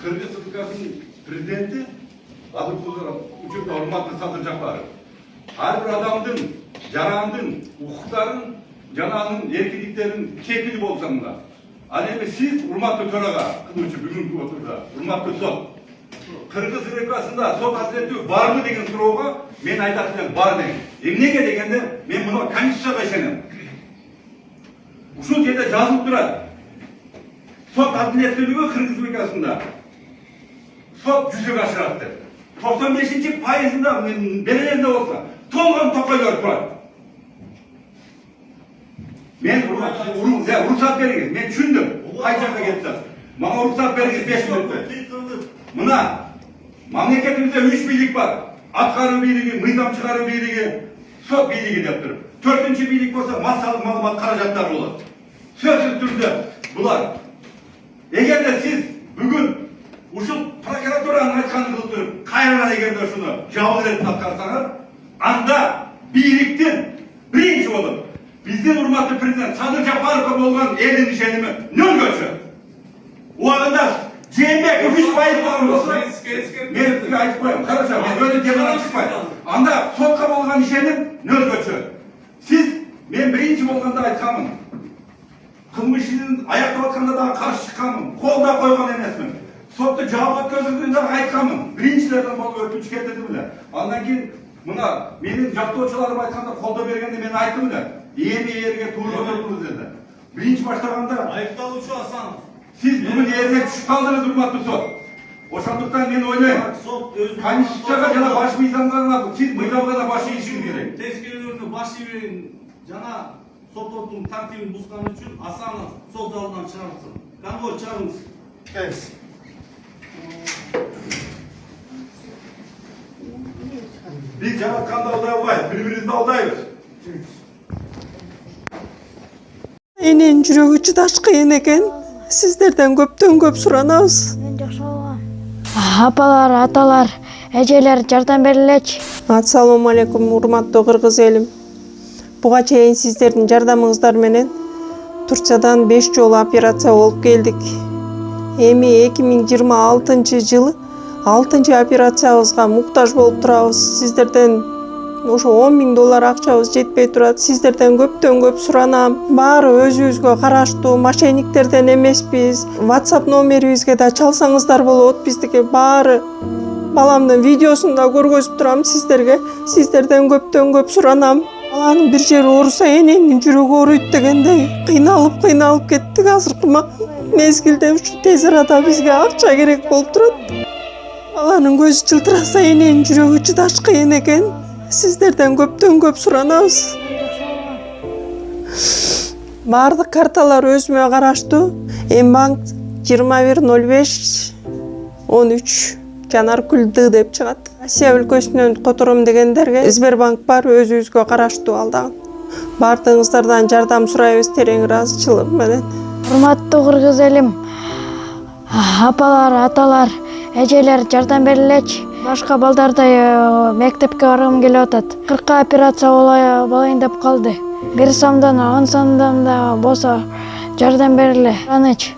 Kırgız Respublikası'nın prezidenti adı uchun hurmatli Sadır Japarov. Her bir adamdın, jarandın, hukukların, cananın, erkinliklerin kepili bolsanlar. Anemi siz hurmatli töraga kılıcı bugünkü oturda, hurmatli sot. Kırgız Respublikası'nda sot adaleti var mı degen soruğa men aytatım var degen. Emnege degende men buna Konstitutsiyaga ишенем. Ушул жерде жазылып турат. Сот адилеттүүлүгү Кыргыз Республикасында сот жүзөгө ашырат деп. 95%-пайызында берелерде болса, толгон Токойлор турат. Мен уруксат бериңиз, мен түшүндүм. Кай жакка кетсем. Мага уруксат бериңиз 5 мүнөттө. Мына мамлекетибизде 3 бийлик бар. Аткаруу бийлиги, мыйзам чыгаруу бийлиги, сот бийлиги деп туруп. 4-чү бийлик болсо массалык маалымат каражаттары болот. Сөзсүз түрдө булар. Эгерде сиз бүгүн ушул прокуратуранын айтканын кылып туруп, кайрадан эгерде ушуну жабыл этип аткарсаңар, анда бийликтин биринчи болуп биздин урматтуу президент Садыр Жапаровго болгон элдин ишеними нөлгө түшөт. Убагында Жээнбеков 3% болгон болсо, мен сизге айтып коем, караша, мен өзү темадан чыкпайм. Анда сотко болгон ишеним нөлгө түшөт. Сиз мен биринчи болгондо айтканмын. Кылмыш ишин аяктап атканда дагы каршы чыкканмын. Колдо койгон эмесмин. Сотто жабыл өткөзүлгөндө дагы айтканмын. Биринчилерден болуп өтүнүч кетти беле. Андан кийин мына менин жактоочуларым айтканда колдо бергенде мен айттым эле. Эми эрге туура отурдуңуз деди. Биринчи баштаганда айыпталуучу Асанов. Сиз бүгүн эрге түшүп калдыңыз, урматтуу сот. Ошондуктан мен ойлойм. Конституцияга жана баш мыйзамга сиз мыйзамга да баш ийишиңиз керек. Тескерелерди баш ийбеген жана соттун тартибин бузган үчүн Асанов сот залынан чыгарылсын. Конвой чыгарыңыз. Биз жаратканды алдай албайбыз, бири-бирибизди алдайбыз. Эненин жүрөгү чыдаш кыйын экен. Сиздерден көптөн көп суранабыз. Мен жакшы болгом. Апалар, аталар, эжелер жардам берилечи. Ассалому алейкум, урматтуу кыргыз элим. Буга чейин сиздердин жардамыңыздар менен Турциядан 5 жолу операция болуп келдик. Эми 2026-жылы 6-чы операциябызга муктаж болуп турабыз. Сиздерден ошо $10.000 акчабыз жетпей турат. Сиздерден көптөн көп суранам. Баары өзүбүзгө караштуу, мошенниктерден эмеспиз. WhatsApp номерибизге да чалсаңыздар болот. Биздики баары баламдын видеосун да көргөзүп турам сиздерге. Сиздерден көптөн көп суранам. Баланын бир жери ооруса эненин жүрөгү ооруйт дегендей кыйналып кеттик. Азыркы мезгилде ушу тез арада бизге акча керек болуп турат. Баланын көзү жылтыраса эненин жүрөгү чыдаш кыйын экен. Сиздерден көптөн көп суранабыз. Баардык карталар өзүмө караштуу. Эмбанк 210513 Жанаркүл Д деп чыгат. Россия өлкөсүнөн котором дегендерге Сбербанк бар, өзүбүзгө караштуу ал дагы. Баардыгыңыздардан жардам сурайбыз терең ыраазычылык менен. Урматтуу кыргыз элим, апалар, аталар, эжелер жардам берилечи. Башка балдардай мектепке баргым келип атат. 40 операция болоюн деп калды. 1 сомдон 10 сомдон да болсо жардам бериле. Аныч.